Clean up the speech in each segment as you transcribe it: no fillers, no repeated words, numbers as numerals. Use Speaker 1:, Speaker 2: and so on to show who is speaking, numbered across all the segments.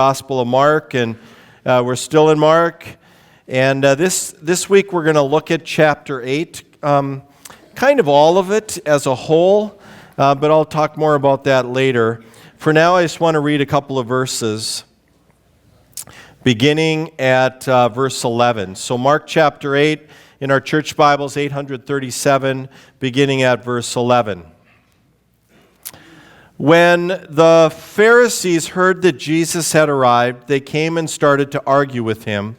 Speaker 1: Gospel of Mark, and we're still in Mark. And this week we're going to look at chapter 8, kind of all of it as a whole, but I'll talk more about that later. For now, I just want to read a couple of verses, beginning at verse 11. So Mark chapter 8, in our church Bibles, 837, beginning at verse 11. When the Pharisees heard that Jesus had arrived, they came and started to argue with him.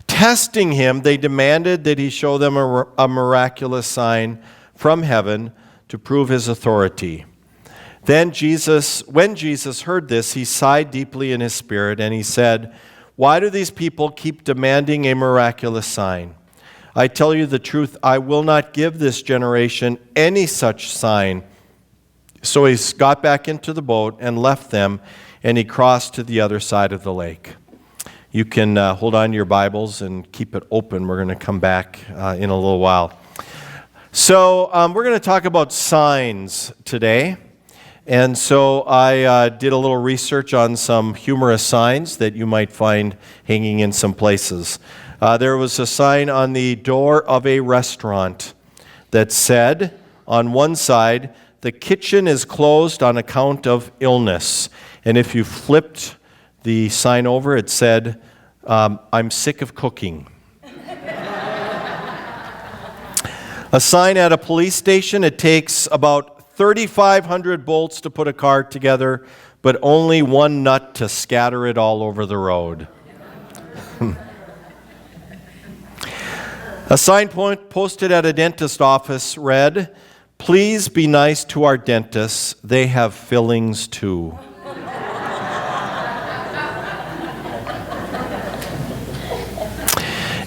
Speaker 1: Testing him, they demanded that he show them a miraculous sign from heaven to prove his authority. Then when Jesus heard this, he sighed deeply in his spirit, and he said, "Why do these people keep demanding a miraculous sign? I tell you the truth, I will not give this generation any such sign." So he got back into the boat and left them, and he crossed to the other side of the lake. You can hold on to your Bibles and keep it open. We're going to come back in a little while. So we're going to talk about signs today. And so I did a little research on some humorous signs that you might find hanging in some places. There was a sign on the door of a restaurant that said, on one side, "The kitchen is closed on account of illness." And if you flipped the sign over, it said, "I'm sick of cooking." A sign at a police station, it takes about 3,500 bolts to put a car together, but only one nut to scatter it all over the road. A sign posted at a dentist office read, "Please be nice to our dentists. They have fillings too."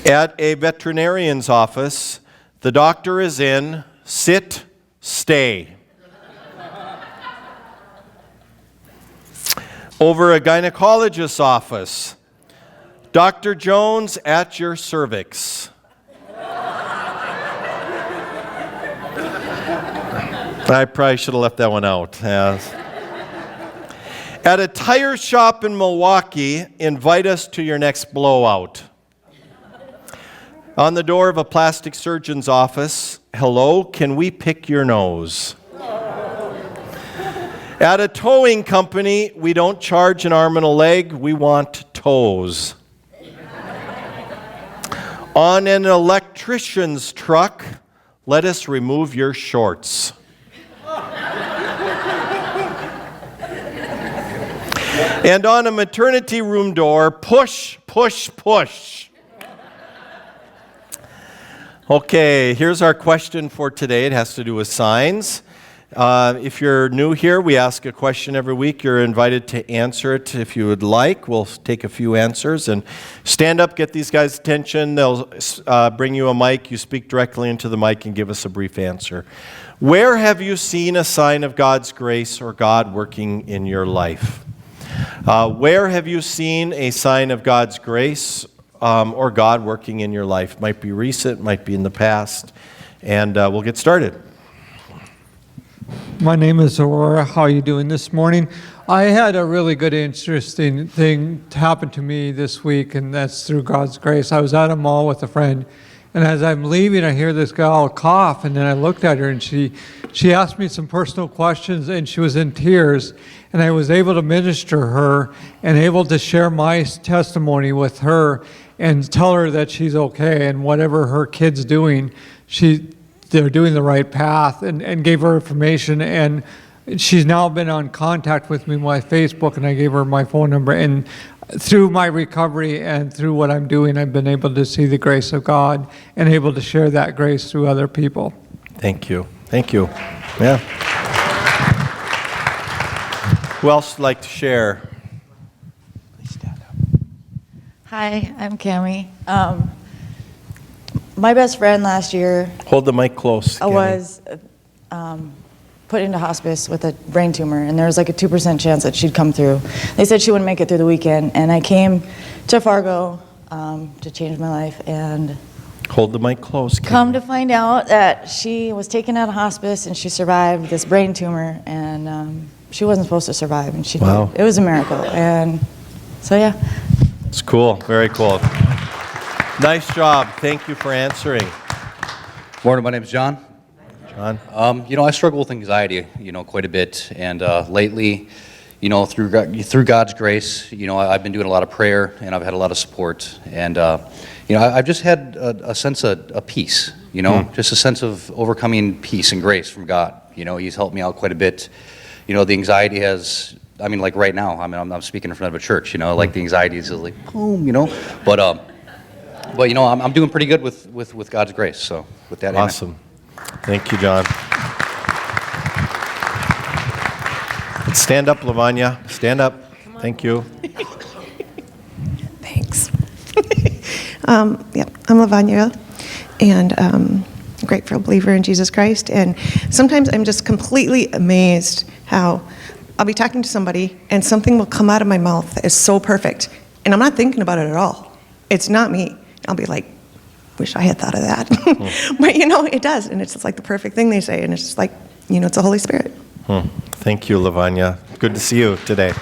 Speaker 1: At a veterinarian's office, the doctor is in, sit, stay. Over a gynecologist's office, Dr. Jones at your cervix. I probably should have left that one out. Yes. At a tire shop in Milwaukee, invite us to your next blowout. On the door of a plastic surgeon's office, hello, can we pick your nose? At a towing company, we don't charge an arm and a leg, we want toes. On an electrician's truck, let us remove your shorts. And on a maternity room door, push, push, push. Okay, here's our question for today. It has to do with signs. If you're new here, we ask a question every week. You're invited to answer it if you would like. We'll take a few answers and stand up, get these guys' attention. They'll bring you a mic. You speak directly into the mic and give us a brief answer. Where have you seen a sign of God's grace or God working in your life? Where have you seen a sign of God's grace or God working in your life? Might be recent, might be in the past. And we'll get started.
Speaker 2: My name is Aurora. How are you doing this morning? I had a really good, interesting thing happen to me this week, and that's through God's grace. I was at a mall with a friend, and as I'm leaving, I hear this gal cough, and then I looked at her, and she asked me some personal questions, and she was in tears, and I was able to minister her and able to share my testimony with her and tell her that she's okay, and whatever her kid's doing, they're doing the right path, and gave her information, and she's now been on contact with me by Facebook, and I gave her my phone number, and through my recovery and through what I'm doing, I've been able to see the grace of God and able to share that grace through other people.
Speaker 1: Thank you. Thank you. Yeah. Who else would like to share? Please stand up.
Speaker 3: Hi, I'm Cami. My best friend last year
Speaker 1: Hold the mic close.
Speaker 3: was put into hospice with a brain tumor, and there was like a 2% chance that she'd come through. They said she wouldn't make it through the weekend, and I came to Fargo to change my life, and
Speaker 1: Hold the mic close.
Speaker 3: come to find out that she was taken out of hospice and she survived this brain tumor, and she wasn't supposed to survive, and she
Speaker 1: Wow.
Speaker 3: did. It was a miracle, and So yeah.
Speaker 1: It's cool. Very cool. Nice job. Thank you for answering.
Speaker 4: Morning, my name is John.
Speaker 1: John?
Speaker 4: I struggle with anxiety, quite a bit, and lately, through God's grace, I've been doing a lot of prayer, and I've had a lot of support, and I've just had a sense of peace, just a sense of overcoming peace and grace from God. He's helped me out quite a bit. The anxiety has, like right now, I'm speaking in front of a church, like the anxiety is like boom, but I'm doing pretty good with God's grace. So with that,
Speaker 1: Awesome.
Speaker 4: Amen.
Speaker 1: Thank you, John. Let's stand up, Lavanya. Stand up. Thank you.
Speaker 5: Thanks. I'm Lavanya, and a grateful believer in Jesus Christ. And sometimes I'm just completely amazed how I'll be talking to somebody and something will come out of my mouth that is so perfect, and I'm not thinking about it at all. It's not me. I'll be like, wish I had thought of that. But it does, and it's just like the perfect thing they say, and it's just like, it's the Holy Spirit.
Speaker 1: Thank you, Lavanya. Good to see you today.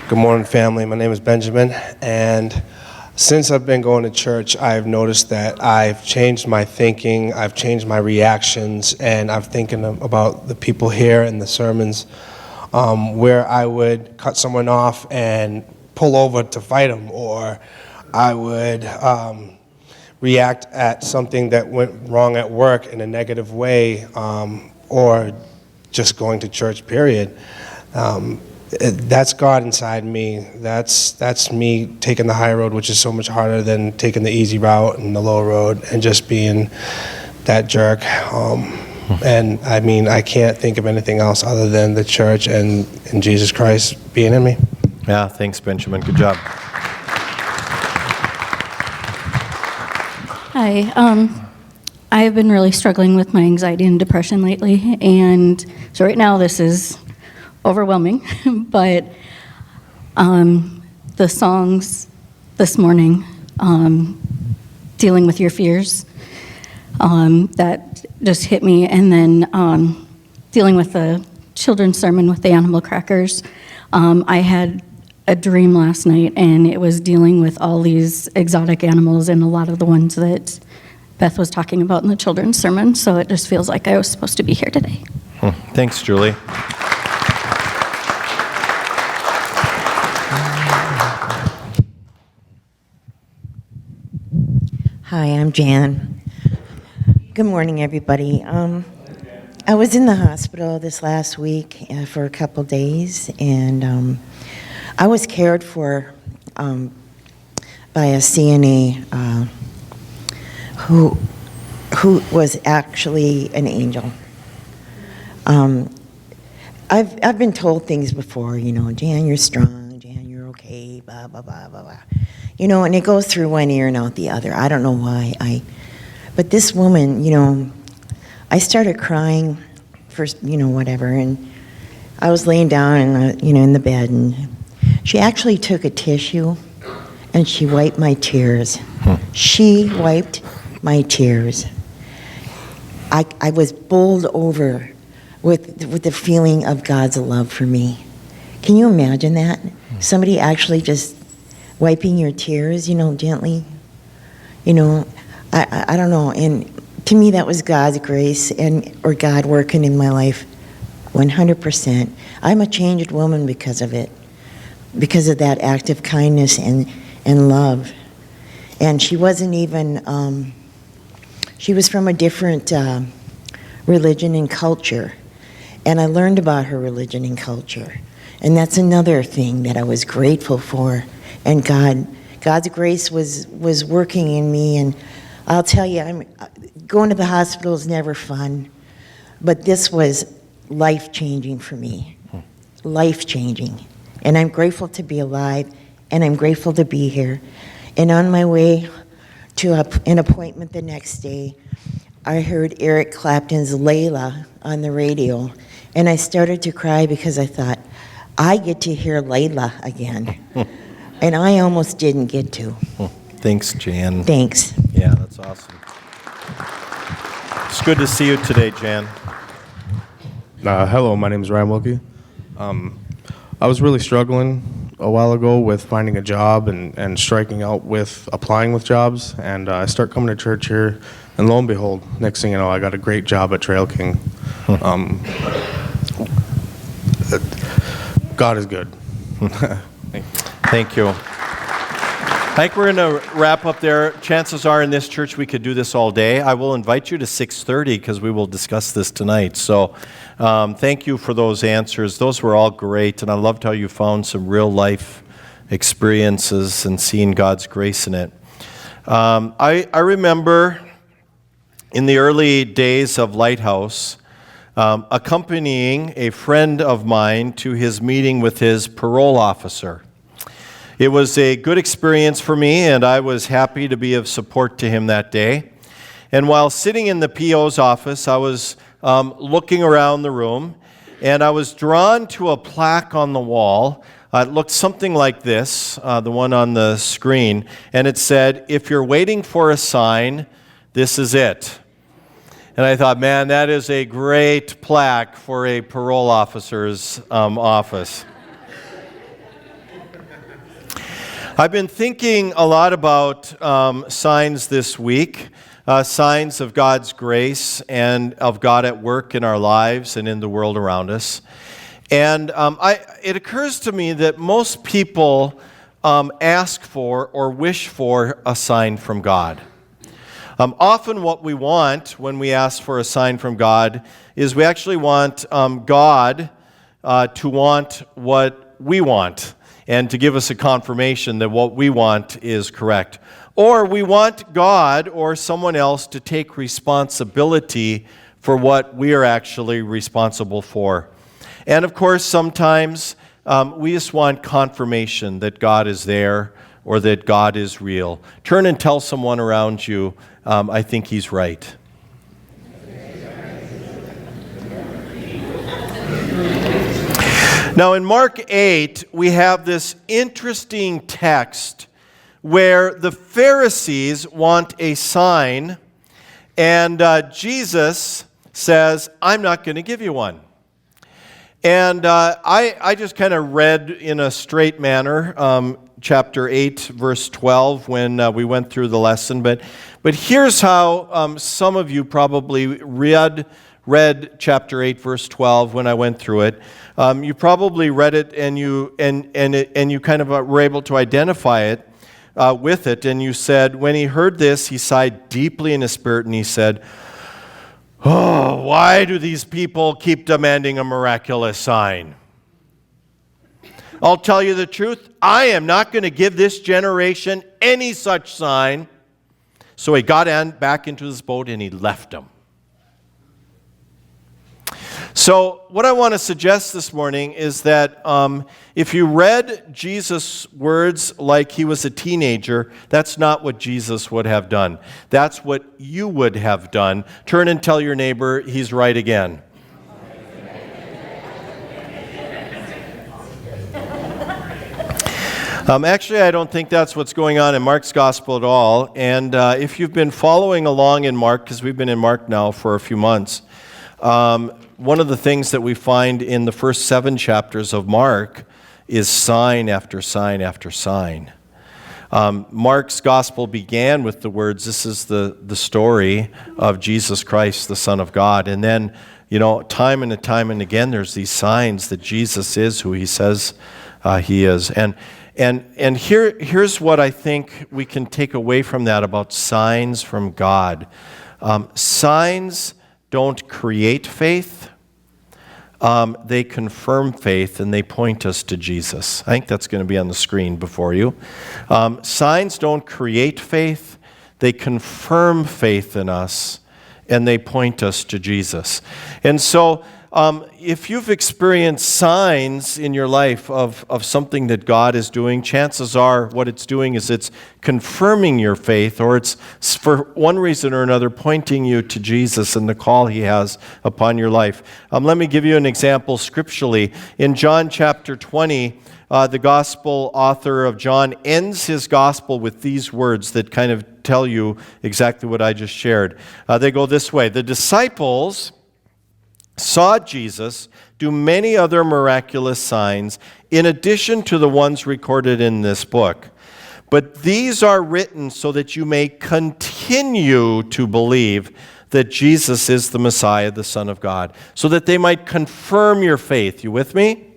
Speaker 6: Good morning, family. My name is Benjamin, and since I've been going to church, I've noticed that I've changed my thinking, I've changed my reactions, and I'm thinking about the people here and the sermons where I would cut someone off and pull over to fight them, or I would react at something that went wrong at work in a negative way, or just going to church, period. That's God inside me. That's me taking the high road, which is so much harder than taking the easy route and the low road and just being that jerk. And I can't think of anything else other than the church and Jesus Christ being in me.
Speaker 1: Yeah, thanks, Benjamin. Good job.
Speaker 7: Hi. I have been really struggling with my anxiety and depression lately, and so right now this is overwhelming, but the songs this morning, Dealing with Your Fears, that just hit me, and then dealing with the children's sermon with the animal crackers. I had a dream last night, and it was dealing with all these exotic animals and a lot of the ones that Beth was talking about in the children's sermon, so it just feels like I was supposed to be here today.
Speaker 1: Thanks, Julie.
Speaker 8: Hi, I'm Jan. Good morning, everybody. I was in the hospital this last week for a couple days, and I was cared for by a CNA who was actually an angel. I've been told things before, Jan, you're strong, Jan, you're okay, blah, blah, blah, blah, blah. And it goes through one ear and out the other. I don't know why. But this woman, I started crying first, whatever, and I was laying down and, in the bed, and she actually took a tissue and she wiped my tears. She wiped my tears. I was bowled over with the feeling of God's love for me. Can you imagine that? Somebody actually just wiping your tears, gently. I don't know. And to me, that was God's grace or God working in my life 100%. I'm a changed woman because of it, because of that act of kindness and love. And she wasn't even, she was from a different religion and culture. And I learned about her religion and culture. And that's another thing that I was grateful for. And God's grace was working in me. And I'll tell you, going to the hospital is never fun. But this was life-changing for me. Life-changing. And I'm grateful to be alive. And I'm grateful to be here. And on my way to an appointment the next day, I heard Eric Clapton's Layla on the radio. And I started to cry because I thought, I get to hear Layla again. And I almost didn't get to.
Speaker 1: Thanks, Jan.
Speaker 8: Thanks.
Speaker 1: Yeah, that's awesome. It's good to see you today, Jan.
Speaker 6: Hello, my name is Ryan Wilkie. I was really struggling a while ago with finding a job and striking out with applying with jobs. And I start coming to church here, and lo and behold, next thing you know, I got a great job at Trail King. God is good.
Speaker 1: Thank you. I think we're going to wrap up there. Chances are in this church we could do this all day. I will invite you to 6:30 because we will discuss this tonight. So thank you for those answers. Those were all great, and I loved how you found some real life experiences and seeing God's grace in it. I remember in the early days of Lighthouse accompanying a friend of mine to his meeting with his parole officer. It was a good experience for me, and I was happy to be of support to him that day. And while sitting in the PO's office, I was looking around the room, and I was drawn to a plaque on the wall. It looked something like this, the one on the screen, and it said, "If you're waiting for a sign, this is it." And I thought, man, that is a great plaque for a parole officer's office. I've been thinking a lot about signs this week, signs of God's grace and of God at work in our lives and in the world around us. And it occurs to me that most people ask for or wish for a sign from God. Often what we want when we ask for a sign from God is we actually want God to want what we want, and to give us a confirmation that what we want is correct. Or we want God or someone else to take responsibility for what we are actually responsible for. And of course, sometimes we just want confirmation that God is there or that God is real. Turn and tell someone around you, I think he's right. Now in Mark 8, we have this interesting text where the Pharisees want a sign, and Jesus says, I'm not going to give you one. And I just kind of read in a straight manner chapter 8, verse 12 when we went through the lesson, but here's how some of you probably read chapter 8, verse 12 when I went through it. You probably read it and you kind of were able to identify it with it. And you said, when he heard this, he sighed deeply in his spirit and he said, "Oh, why do these people keep demanding a miraculous sign? I'll tell you the truth, I am not going to give this generation any such sign." So he got back into his boat and he left them. So what I want to suggest this morning is that if you read Jesus' words like he was a teenager, that's not what Jesus would have done. That's what you would have done. Turn and tell your neighbor, he's right again. Actually, I don't think that's what's going on in Mark's gospel at all. And if you've been following along in Mark, because we've been in Mark now for a few months, one of the things that we find in the first 7 chapters of Mark is sign after sign after sign. Mark's gospel began with the words, this is the story of Jesus Christ, the Son of God. And then, time and time and again, there's these signs that Jesus is who he says he is. And here's what I think we can take away from that about signs from God. Signs don't create faith. They confirm faith and they point us to Jesus. I think that's going to be on the screen before you. Signs don't create faith. They confirm faith in us and they point us to Jesus. And so if you've experienced signs in your life of something that God is doing, chances are what it's doing is it's confirming your faith, or it's, for one reason or another, pointing you to Jesus and the call he has upon your life. Let me give you an example scripturally. In John chapter 20, the gospel author of John ends his gospel with these words that kind of tell you exactly what I just shared. They go this way: the disciples saw Jesus do many other miraculous signs in addition to the ones recorded in this book. But these are written so that you may continue to believe that Jesus is the Messiah, the Son of God, so that they might confirm your faith. You with me?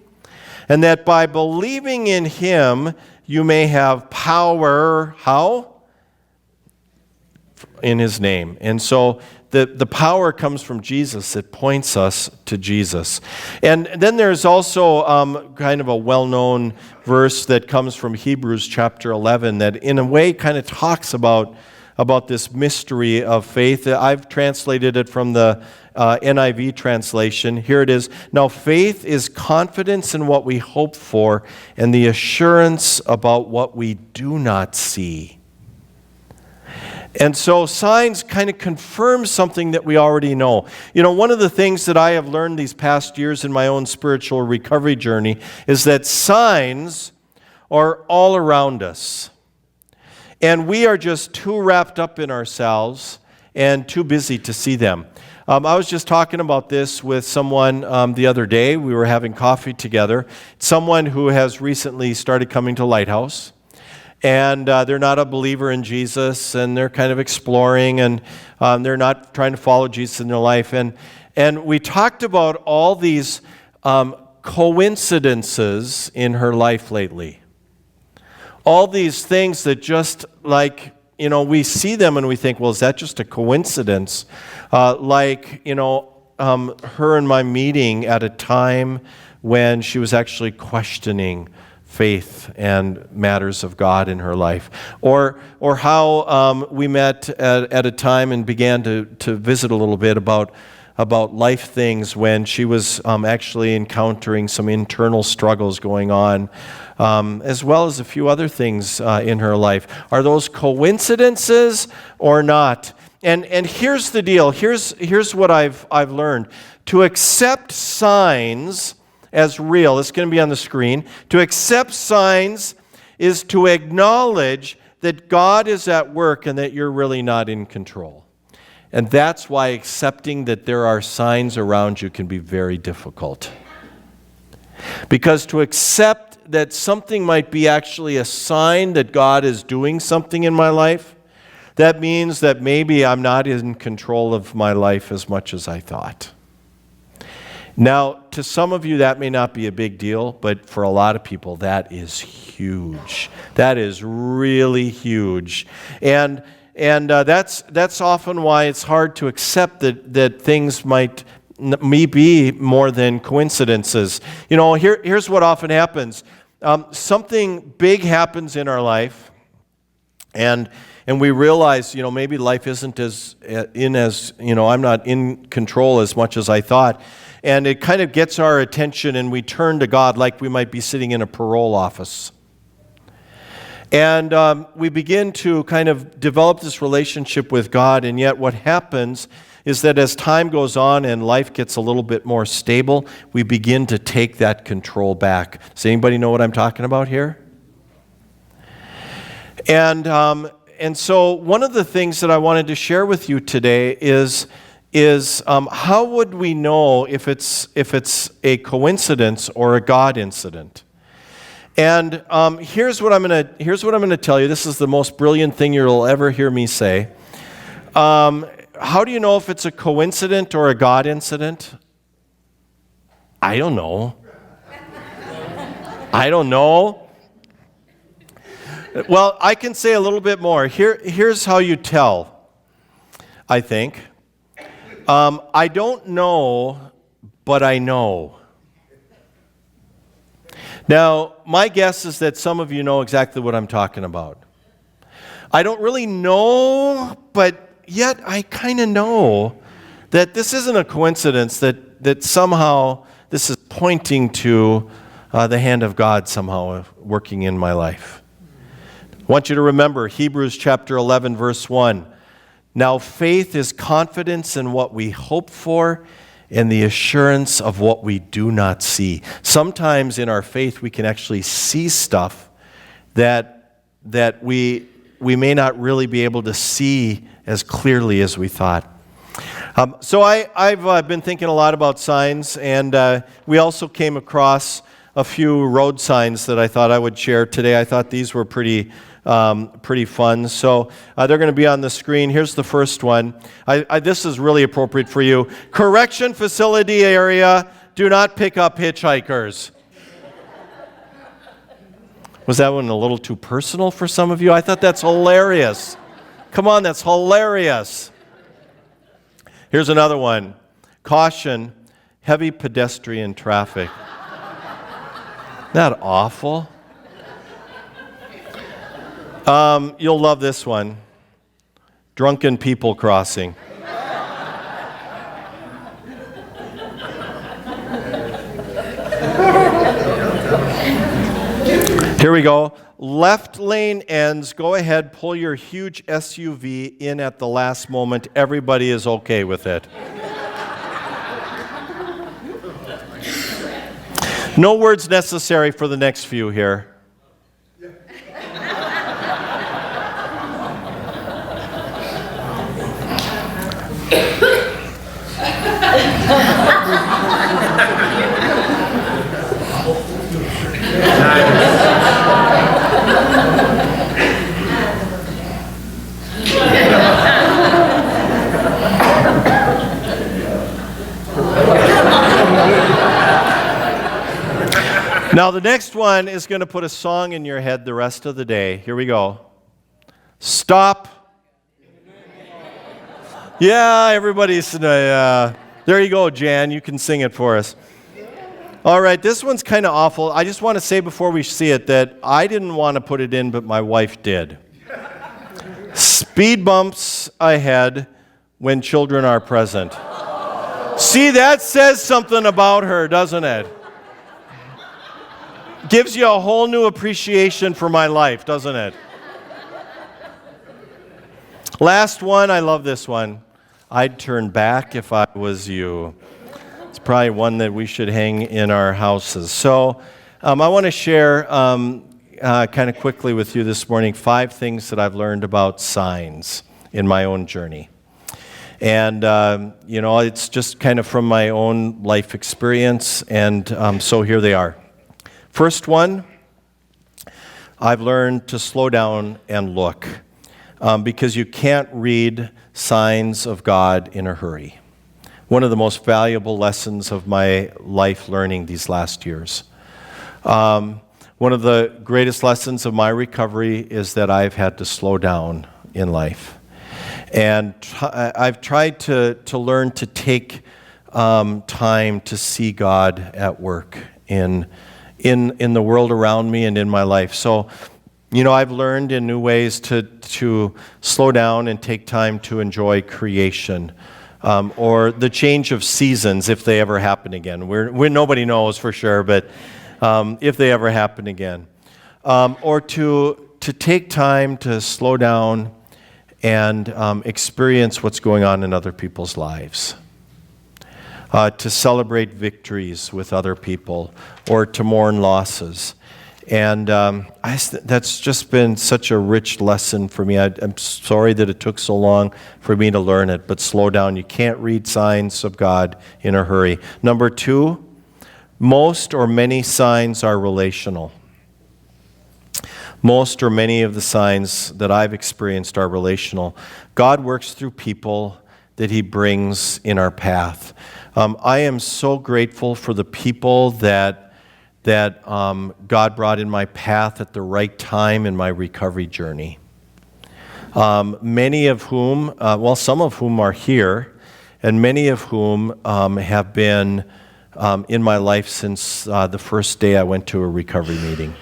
Speaker 1: And that by believing in him, you may have power. How? In his name. And so the power comes from Jesus. It points us to Jesus. And then there's also kind of a well-known verse that comes from Hebrews chapter 11 that in a way kind of talks about this mystery of faith. I've translated it from the NIV translation. Here it is. Now faith is confidence in what we hope for and the assurance about what we do not see. And so signs kind of confirm something that we already know. You know, one of the things that I have learned these past years in my own spiritual recovery journey is that signs are all around us. And we are just too wrapped up in ourselves and too busy to see them. I was just talking about this with someone the other day. We were having coffee together. Someone who has recently started coming to Lighthouse. And they're not a believer in Jesus, and they're kind of exploring, and they're not trying to follow Jesus in their life. And we talked about all these coincidences in her life lately. All these things that just like, you know, we see them and we think, well, is that just a coincidence? Like, you know, her and my meeting at a time when she was actually questioning faith and matters of God in her life. Or how we met at a time and began to visit a little bit about life things when she was actually encountering some internal struggles going on, as well as a few other things in her life. Are those coincidences or not? And here's the deal. Here's what I've learned. To accept signs as real, it's going to be on the screen. To accept signs is to acknowledge that God is at work and that you're really not in control. And that's why accepting that there are signs around you can be very difficult. Because to accept that something might be actually a sign that God is doing something in my life, that means that maybe I'm not in control of my life as much as I thought. Now, to some of you, that may not be a big deal, but for a lot of people, that is huge. That is really huge. And that's often why it's hard to accept that things might be more than coincidences. You know, here's what often happens. Something big happens in our life, and we realize, you know, maybe life isn't as I'm not in control as much as I thought. And it kind of gets our attention, and we turn to God like we might be sitting in a parole office. And we begin to kind of develop this relationship with God, and yet what happens is that as time goes on and life gets a little bit more stable, we begin to take that control back. Does anybody know what I'm talking about here? And so one of the things that I wanted to share with you today is how would we know if it's a coincidence or a God incident? And here's what I'm going to tell you. This is the most brilliant thing you'll ever hear me say. How do you know if it's a coincidence or a God incident? I don't know. I don't know. Well, I can say a little bit more. Here's how you tell, I think. I don't know, but I know. Now, my guess is that some of you know exactly what I'm talking about. I don't really know, but yet I kind of know that this isn't a coincidence, that somehow this is pointing to the hand of God somehow working in my life. I want you to remember Hebrews chapter 11, verse 1. Now faith is confidence in what we hope for and the assurance of what we do not see. Sometimes in our faith we can actually see stuff that we may not really be able to see as clearly as we thought. So I've been thinking a lot about signs, and we also came across a few road signs that I thought I would share today. I thought these were pretty fun. So they're going to be on the screen. Here's the first one. This is really appropriate for you. Correction facility area, do not pick up hitchhikers. Was that one a little too personal for some of you? I thought that's hilarious. Come on, that's hilarious. Here's another one. Caution, heavy pedestrian traffic. Isn't that awful? You'll love this one. Drunken people crossing. Here we go. Left lane ends. Go ahead, pull your huge SUV in at the last moment. Everybody is okay with it. No words necessary for the next few here. Now, the next one is going to put a song in your head the rest of the day. Here we go. Stop. Yeah, everybody's... there you go, Jan. You can sing it for us. All right, this one's kind of awful. I just want to say before we see it that I didn't want to put it in, but my wife did. Speed bumps ahead when children are present. See, that says something about her, doesn't it? Gives you a whole new appreciation for my life, doesn't it? Last one, I love this one. I'd turn back if I was you. It's probably one that we should hang in our houses. So I want to share kind of quickly with you this morning 5 things that I've learned about signs in my own journey. And, it's just kind of from my own life experience, and so here they are. First one, I've learned to slow down and look because you can't read signs of God in a hurry. One of the most valuable lessons of my life learning these last years. One of the greatest lessons of my recovery is that I've had to slow down in life. And I've tried to learn to take time to see God at work in the world around me and in my life. So, I've learned in new ways to slow down and take time to enjoy creation, or the change of seasons if they ever happen again. Nobody knows for sure, but if they ever happen again, or to take time to slow down and experience what's going on in other people's lives. To celebrate victories with other people, or to mourn losses. And that's just been such a rich lesson for me. I'm sorry that it took so long for me to learn it, but slow down. You can't read signs of God in a hurry. Number 2, most or many signs are relational. Most or many of the signs that I've experienced are relational. God works through people that He brings in our path. I am so grateful for the people that God brought in my path at the right time in my recovery journey. Many of whom, some of whom are here, and many of whom have been in my life since the first day I went to a recovery meeting.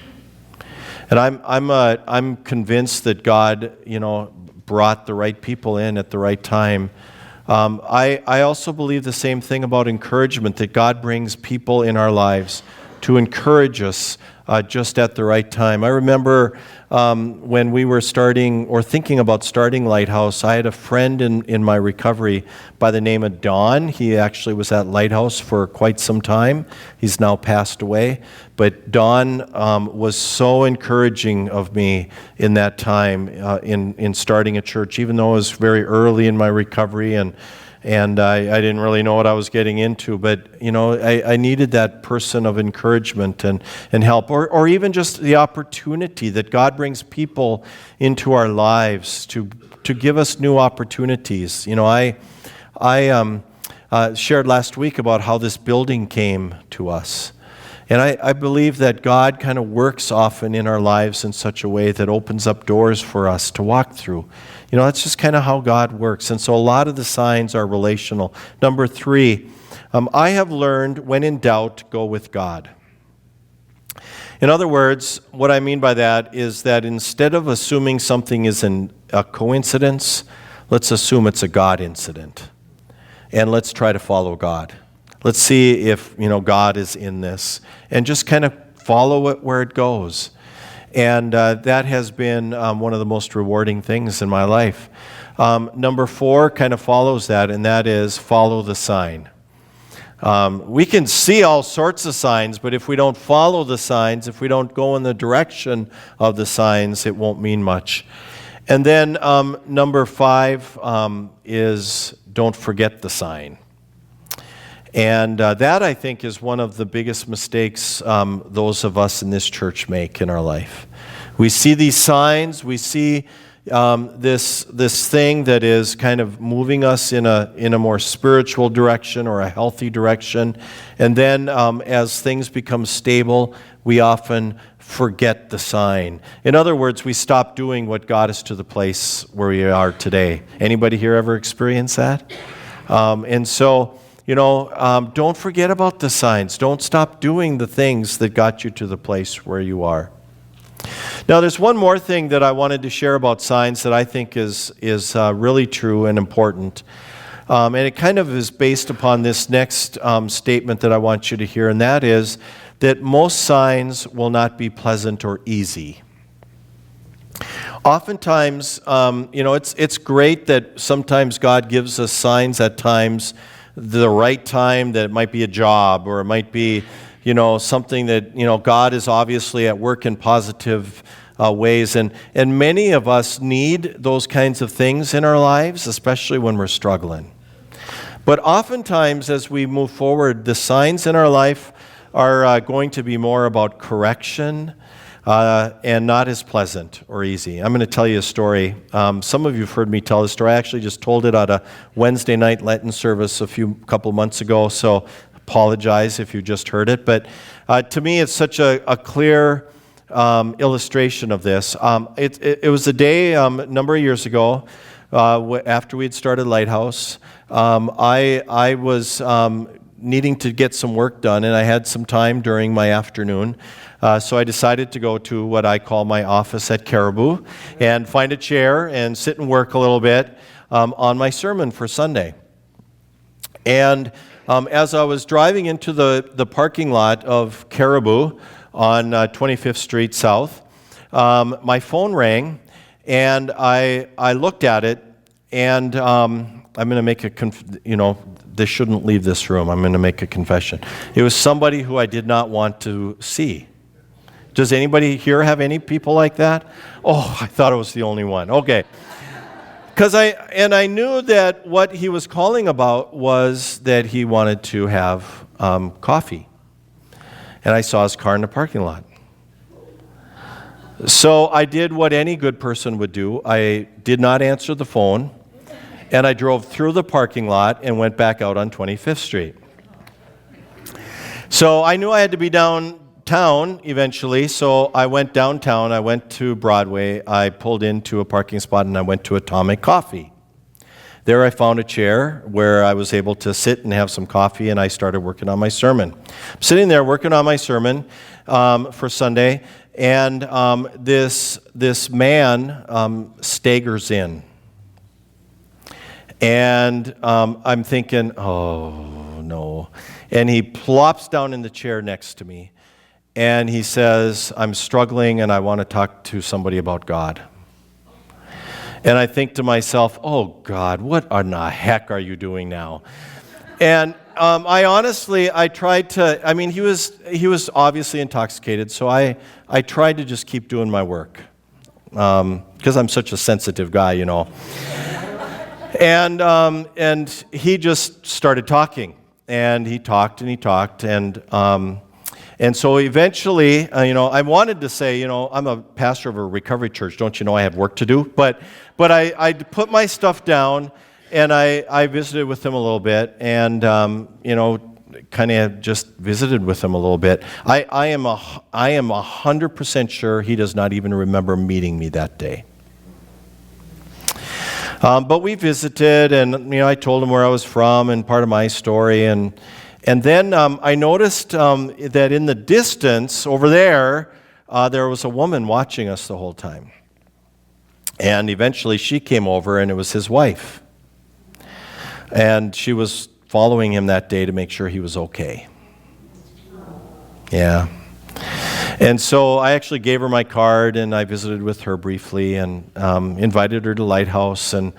Speaker 1: And I'm convinced that God, brought the right people in at the right time. I also believe the same thing about encouragement, that God brings people in our lives to encourage us just at the right time. I remember when we were starting or thinking about starting Lighthouse, I had a friend in my recovery by the name of Don. He actually was at Lighthouse for quite some time. He's now passed away. But Don was so encouraging of me in that time in starting a church, even though it was very early in my recovery and And I didn't really know what I was getting into, but I needed that person of encouragement and help, or even just the opportunity that God brings people into our lives to give us new opportunities. I shared last week about how this building came to us. And I believe that God kind of works often in our lives in such a way that opens up doors for us to walk through. That's just kind of how God works. And so a lot of the signs are relational. Number 3, I have learned when in doubt, go with God. In other words, what I mean by that is that instead of assuming something is a coincidence, let's assume it's a God incident. And let's try to follow God. Let's see if, God is in this. And just kind of follow it where it goes. And that has been one of the most rewarding things in my life. Number 4 kind of follows that, and that is follow the sign. We can see all sorts of signs, but if we don't follow the signs, if we don't go in the direction of the signs, it won't mean much. And then number 5 is don't forget the sign. And that, I think, is one of the biggest mistakes those of us in this church make in our life. We see these signs, we see this thing that is kind of moving us in a more spiritual direction or a healthy direction, and then as things become stable, we often forget the sign. In other words, we stop doing what got us to the place where we are today. Anybody here ever experienced that? And so, don't forget about the signs. Don't stop doing the things that got you to the place where you are. Now, there's one more thing that I wanted to share about signs that I think is really true and important. And it kind of is based upon this next statement that I want you to hear, and that is that most signs will not be pleasant or easy. Oftentimes, it's great that sometimes God gives us signs at times, the right time, that it might be a job, or it might be, something that, God is obviously at work in positive ways. And many of us need those kinds of things in our lives, especially when we're struggling. But oftentimes, as we move forward, the signs in our life are going to be more about correction, and not as pleasant or easy. I'm going to tell you a story. Some of you have heard me tell this story. I actually just told it at a Wednesday night Lenten service a couple months ago, so apologize if you just heard it. But to me, it's such a clear illustration of this. It was a day a number of years ago after we had started Lighthouse. I was needing to get some work done, and I had some time during my afternoon. So I decided to go to what I call my office at Caribou and find a chair and sit and work a little bit on my sermon for Sunday. And as I was driving into the parking lot of Caribou on 25th Street South, my phone rang, and I looked at it, and I'm going to make this shouldn't leave this room. I'm going to make a confession. It was somebody who I did not want to see. Does anybody here have any people like that? Oh, I thought it was the only one. Okay. Because I knew that what he was calling about was that he wanted to have coffee. And I saw his car in the parking lot. So I did what any good person would do. I did not answer the phone, and I drove through the parking lot and went back out on 25th Street. So I knew I had to be downtown eventually, so I went downtown. I went to Broadway. I pulled into a parking spot, and I went to Atomic Coffee. There I found a chair where I was able to sit and have some coffee, and I started working on my sermon. I'm sitting there working on my sermon for Sunday, and this man staggers in. And I'm thinking, oh, no. And he plops down in the chair next to me. And he says, I'm struggling and I want to talk to somebody about God. And I think to myself, oh, God, what in the heck are you doing now? And I tried to, he was obviously intoxicated, so I tried to just keep doing my work. Because I'm such a sensitive guy, And he just started talking, and he talked, and so eventually, I wanted to say, I'm a pastor of a recovery church. Don't you know I have work to do? But I put my stuff down, and I visited with him a little bit, and kind of just visited with him a little bit. I am 100% sure he does not even remember meeting me that day. But we visited, and I told him where I was from and part of my story, and then I noticed that in the distance over there, there was a woman watching us the whole time. And eventually she came over, and it was his wife. And she was following him that day to make sure he was okay. Yeah. And so I actually gave her my card, and I visited with her briefly, and invited her to Lighthouse. And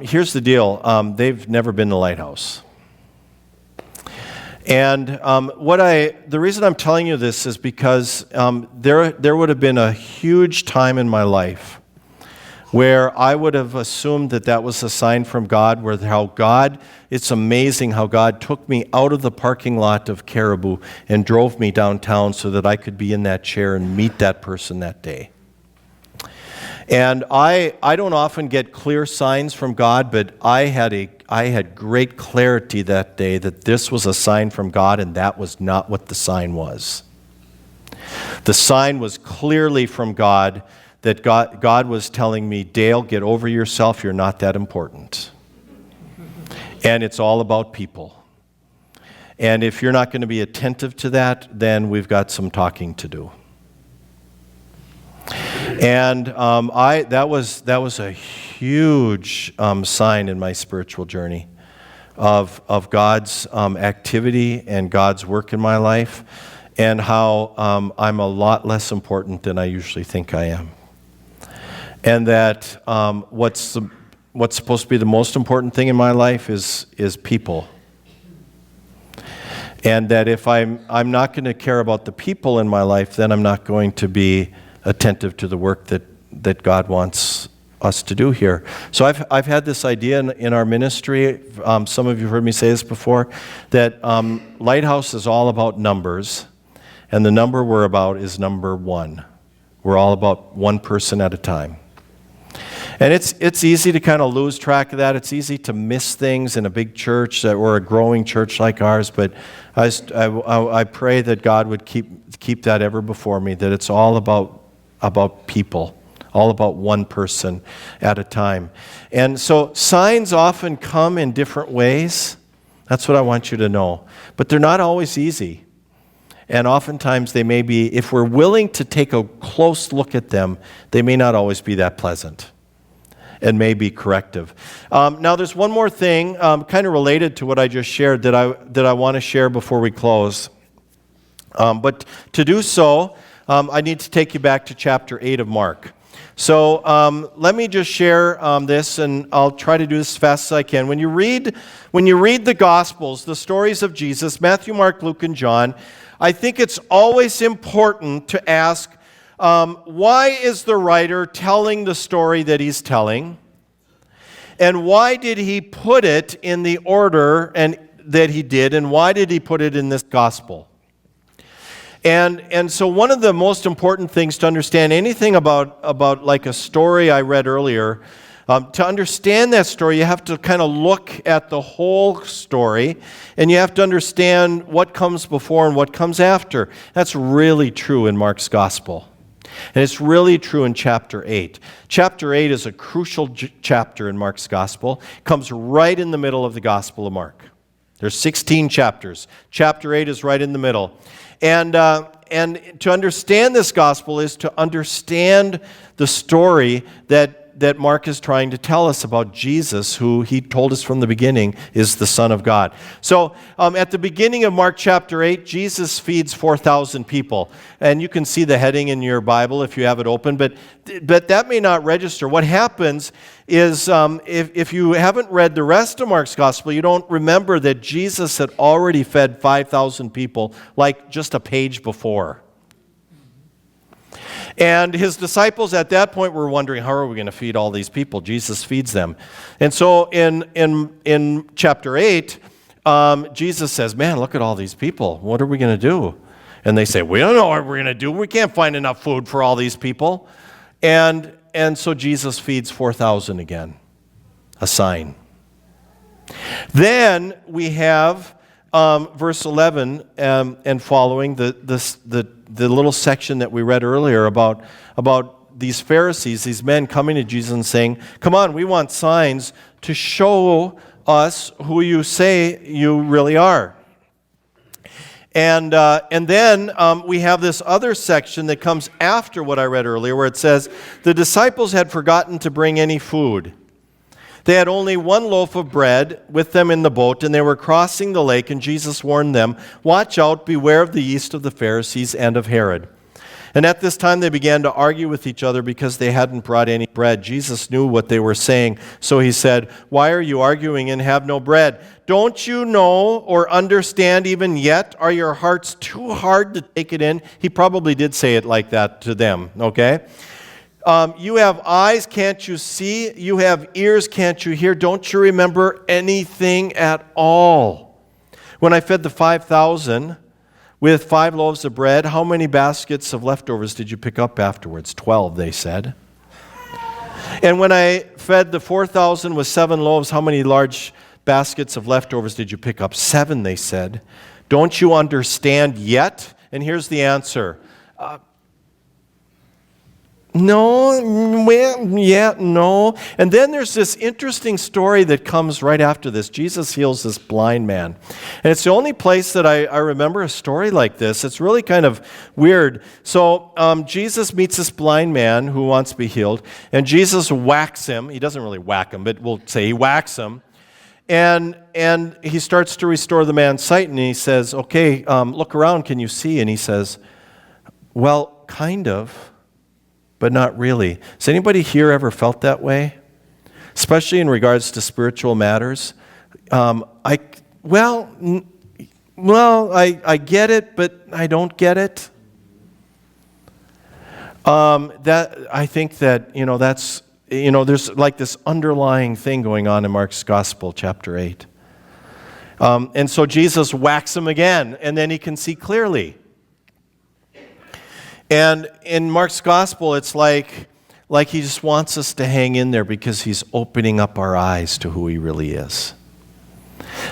Speaker 1: here's the deal: they've never been to Lighthouse. And the reason I'm telling you this is because there would have been a huge time in my life where I would have assumed that was a sign from God, it's amazing how God took me out of the parking lot of Caribou and drove me downtown so that I could be in that chair and meet that person that day. And I don't often get clear signs from God, but I had great clarity that day that this was a sign from God, and that was not what the sign was. The sign was clearly from God, that God was telling me, Dale, get over yourself, you're not that important. And it's all about people. And if you're not going to be attentive to that, then we've got some talking to do. And that was a huge sign in my spiritual journey of God's activity and God's work in my life, and how I'm a lot less important than I usually think I am. And that what's supposed to be the most important thing in my life is people. And that if I'm not going to care about the people in my life, then I'm not going to be attentive to the work that God wants us to do here. So I've had this idea in our ministry. Some of you have heard me say this before, that Lighthouse is all about numbers, and the number we're about is number 1. We're all about one person at a time. And it's easy to kind of lose track of that. It's easy to miss things in a big church or a growing church like ours. But I pray that God would keep that ever before me, that it's all about people, all about one person at a time. And so signs often come in different ways. That's what I want you to know. But they're not always easy. And oftentimes they may be, if we're willing to take a close look at them, they may not always be that pleasant and may be corrective. Now there's one more thing kind of related to what I just shared that I want to share before we close. But to do so, I need to take you back to chapter 8 of Mark. So let me just share this, and I'll try to do this as fast as I can. When you read the Gospels, the stories of Jesus, Matthew, Mark, Luke, and John, I think it's always important to ask, why is the writer telling the story that he's telling? And why did he put it in the order that he did? And why did he put it in this gospel? And so one of the most important things to understand anything about like a story I read earlier, to understand that story, you have to kind of look at the whole story, and you have to understand what comes before and what comes after. That's really true in Mark's gospel. And it's really true in chapter 8. Chapter 8 is a crucial chapter in Mark's gospel. It comes right in the middle of the Gospel of Mark. There's 16 chapters. Chapter 8 is right in the middle. And to understand this gospel is to understand the story that Mark is trying to tell us about Jesus, who he told us from the beginning is the Son of God. So at the beginning of Mark chapter 8, Jesus feeds 4,000 people. And you can see the heading in your Bible if you have it open, but that may not register. What happens is if you haven't read the rest of Mark's gospel, you don't remember that Jesus had already fed 5,000 people like just a page before. And his disciples at that point were wondering, how are we going to feed all these people? Jesus feeds them. And so in chapter 8, Jesus says, man, look at all these people. What are we going to do? And they say, we don't know what we're going to do. We can't find enough food for all these people. And so Jesus feeds 4,000 again, a sign. Then we have verse 11 and following, the little section that we read earlier about these Pharisees, these men coming to Jesus and saying, come on, we want signs to show us who you say you really are. And then we have this other section that comes after what I read earlier, where it says, the disciples had forgotten to bring any food. They had only one loaf of bread with them in the boat, and they were crossing the lake, and Jesus warned them, watch out, beware of the yeast of the Pharisees and of Herod. And at this time they began to argue with each other because they hadn't brought any bread. Jesus knew what they were saying, so he said, why are you arguing and have no bread? Don't you know or understand even yet? Are your hearts too hard to take it in? He probably did say it like that to them, okay? You have eyes, can't you see? You have ears, can't you hear? Don't you remember anything at all? When I fed the 5,000 with 5 loaves of bread, how many baskets of leftovers did you pick up afterwards? 12, they said. And when I fed the 4,000 with 7 loaves, how many large baskets of leftovers did you pick up? 7, they said. Don't you understand yet? And here's the answer. No, no. And then there's this interesting story that comes right after this. Jesus heals this blind man. And it's the only place that I remember a story like this. It's really kind of weird. So Jesus meets this blind man who wants to be healed, and Jesus whacks him. He doesn't really whack him, but we'll say he whacks him. And he starts to restore the man's sight, and he says, okay, look around, can you see? And he says, well, kind of, but not really. Has anybody here ever felt that way? Especially in regards to spiritual matters. I get it, but I don't get it. I think that, that's, there's like this underlying thing going on in Mark's Gospel, chapter 8. And so Jesus whacks him again, and then he can see clearly. And in Mark's Gospel, it's like he just wants us to hang in there because he's opening up our eyes to who he really is.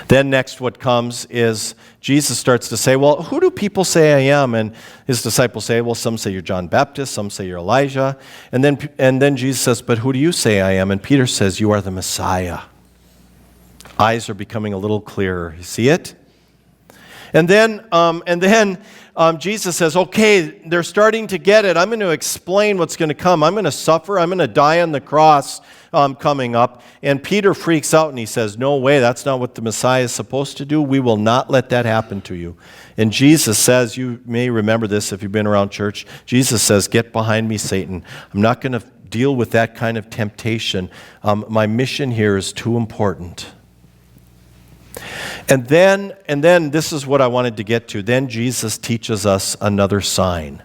Speaker 1: Then next what comes is Jesus starts to say, well, who do people say I am? And his disciples say, well, some say you're John Baptist, some say you're Elijah. And then Jesus says, but who do you say I am? And Peter says, you are the Messiah. Eyes are becoming a little clearer. You see it? And then Jesus says, okay, they're starting to get it. I'm going to explain what's going to come. I'm going to suffer. I'm going to die on the cross coming up. And Peter freaks out and he says, no way, that's not what the Messiah is supposed to do. We will not let that happen to you. And Jesus says, you may remember this if you've been around church, Jesus says, get behind me, Satan. I'm not going to deal with that kind of temptation. My mission here is too important. And then this is what I wanted to get to. Then Jesus teaches us another sign,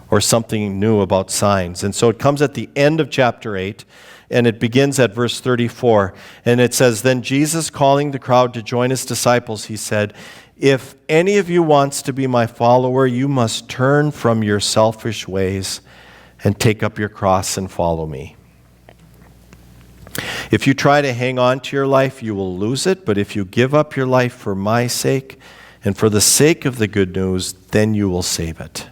Speaker 1: or something new about signs. And so it comes at the end of chapter 8, and it begins at verse 34. And it says, then Jesus, calling the crowd to join his disciples, he said, if any of you wants to be my follower, you must turn from your selfish ways and take up your cross and follow me. If you try to hang on to your life, you will lose it. But if you give up your life for my sake and for the sake of the good news, then you will save it.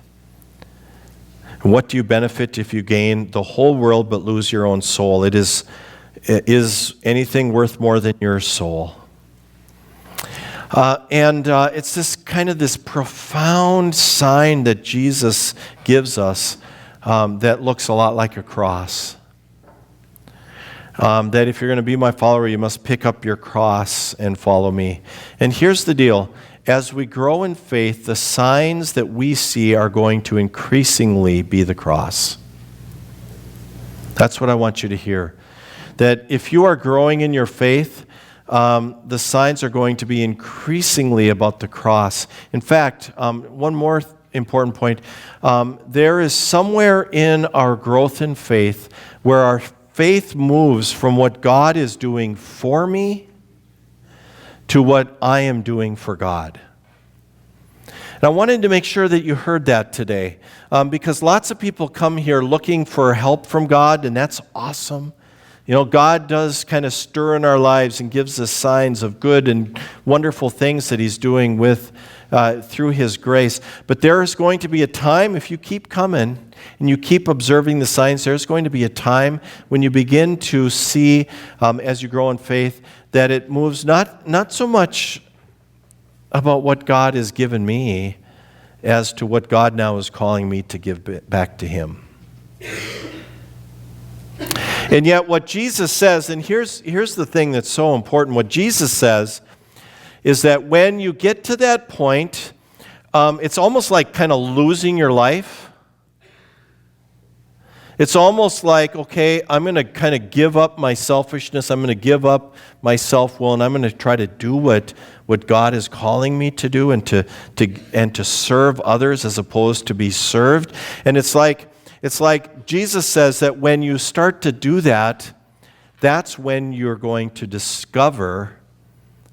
Speaker 1: And what do you benefit if you gain the whole world but lose your own soul? Is anything worth more than your soul? It's this kind of this profound sign that Jesus gives us that looks a lot like a cross. That if you're going to be my follower, you must pick up your cross and follow me. And here's the deal. As we grow in faith, the signs that we see are going to increasingly be the cross. That's what I want you to hear. That if you are growing in your faith, the signs are going to be increasingly about the cross. In fact, one more important point. There is somewhere in our growth in faith where our faith moves from what God is doing for me to what I am doing for God. And I wanted to make sure that you heard that today, because lots of people come here looking for help from God, and that's awesome. God does kind of stir in our lives and gives us signs of good and wonderful things that He's doing through His grace. But there is going to be a time, if you keep coming and you keep observing the signs, there's going to be a time when you begin to see, as you grow in faith, that it moves not so much about what God has given me as to what God now is calling me to give back to Him. And yet what Jesus says, and here's the thing that's so important, what Jesus says is that when you get to that point, it's almost like kind of losing your life. It's almost like, okay, I'm going to kind of give up my selfishness, I'm going to give up my self-will, and I'm going to try to do what God is calling me to do and to serve others as opposed to be served. And it's like Jesus says that when you start to do that, that's when you're going to discover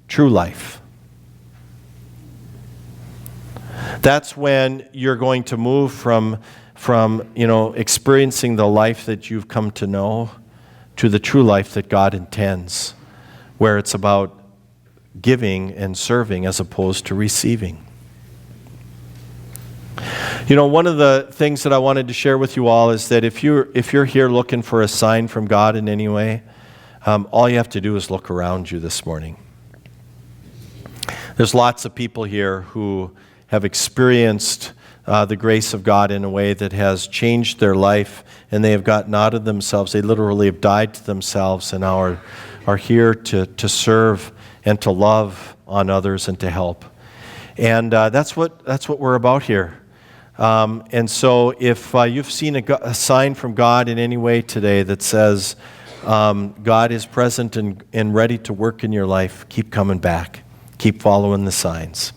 Speaker 1: true life. That's when you're going to move from experiencing the life that you've come to know to the true life that God intends, where it's about giving and serving as opposed to receiving. One of the things that I wanted to share with you all is that if you're here looking for a sign from God in any way, all you have to do is look around you this morning. There's lots of people here who have experienced the grace of God in a way that has changed their life, and they have gotten out of themselves. They literally have died to themselves and now are here to serve and to love on others and to help. And that's what we're about here. And so if you've seen a sign from God in any way today that says God is present and ready to work in your life, keep coming back. Keep following the signs.